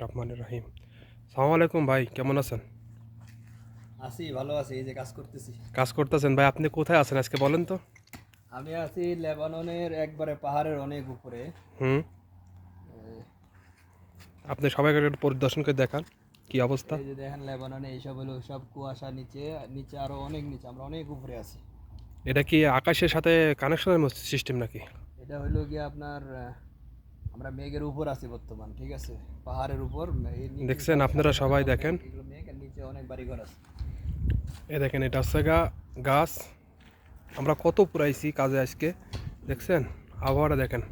রহমানির রহিম। সালামু আলাইকুম ভাই, কেমন আছেন? আছি, ভালো আছি। এই যে কাজ করতেছি। কাজ করতেছেন ভাই? আপনি কোথায় আছেন আজকে বলেন তো? আমি আছি লেবাননের একবারে পাহাড়ের অনেক উপরে। হুম। আপনি সবাইকে একটু পরিদর্শন করে দেখান কি অবস্থা। এই যে দেখেন লেবাননে এইসব হলো সব কুয়াশা, নিচে নিচে আরো অনেক নিচে, আমরা অনেক উপরে আছি। এটা কি আকাশের সাথে কানেকশনের সিস্টেম নাকি? এটা হইলো গিয়ে আপনার আমরা মেঘের উপর আছি বর্তমান, ঠিক আছে? পাহাড়ের উপর এই নিচে দেখছেন আপনারা সামনে সবাই সব মেঘ, দেখেন। এগুলো মেঘ, আর নিচে অনেক বাড়িঘর আছে। এ দেখেন, এটা হচ্ছে গাছ। আমরা কত পুরাইছি কাজে আজকে, দেখছেন? আবহাওয়াটা দেখেন,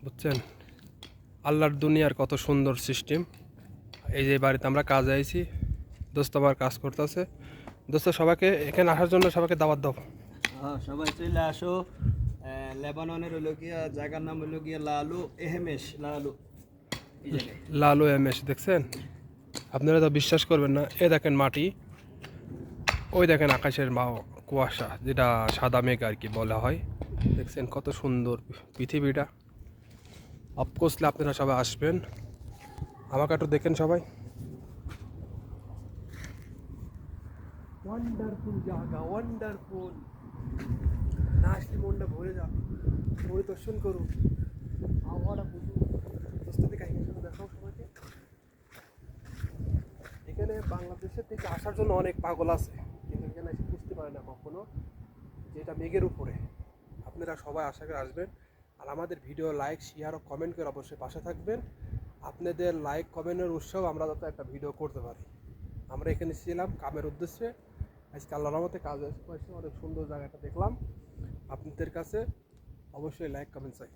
বুঝছেন? আল্লাহর দুনিয়ার কত সুন্দর সিস্টেম। এই যে বাড়িতে আমরা কাজে আইছি, দোস্ত আমার কাজ করতেছে। দোস্ত সবাইকে এখানে আসার জন্য সবাইকে দাওয়াত দাও। হ্যাঁ, সবাই চলে আসো। লেবাননের হইলো গিয়া জায়গার নাম হইলো গিয়া লালু এহেমেশ, লালু এই জায়গায়। লালু এমএস, দেখছেন? আপনারা তো বিশ্বাস করবেন না, এ দেখেন মাটি, ওই দেখেন আকাশের কুয়াশা, যেটা সাদা মেঘ আর কি বলা হয়। দেখছেন কত সুন্দর পৃথিবীটা। অফকোর্সলি আপনারা সবাই আসবেন, আমাকে একটু দেখেন সবাই। ওয়ান্ডারফুল জায়গা, ওয়ান্ডারফুল। না আসলে মনটা ভরে যাবে। পরিদর্শন করুন, আবহাওয়াটা বুঝুন। দোস্তাদের কাহিনী দেখাও সবাইকে। এখানে বাংলাদেশের থেকে আসার জন্য অনেক পাগল আছে, কিন্তু এখানে এসে বুঝতে পারে না কখনো যে এটা মেঘের উপরে। আপনারা সবাই আশা করে আসবেন, আর আমাদের ভিডিও লাইক শেয়ার ও কমেন্ট করে অবশ্যই পাশে থাকবেন। আপনাদের লাইক কমেন্টের উৎসব আমরা যাতে একটা ভিডিও করতে পারি। আমরা এখানে ছিলাম কামের উদ্দেশ্যে, আজকে আল্লাহর রহমতে কাজ এসে অনেক সুন্দর জায়গাটা দেখলাম। আপনাদের কাছে অবশ্যই লাইক কমেন্ট চাই।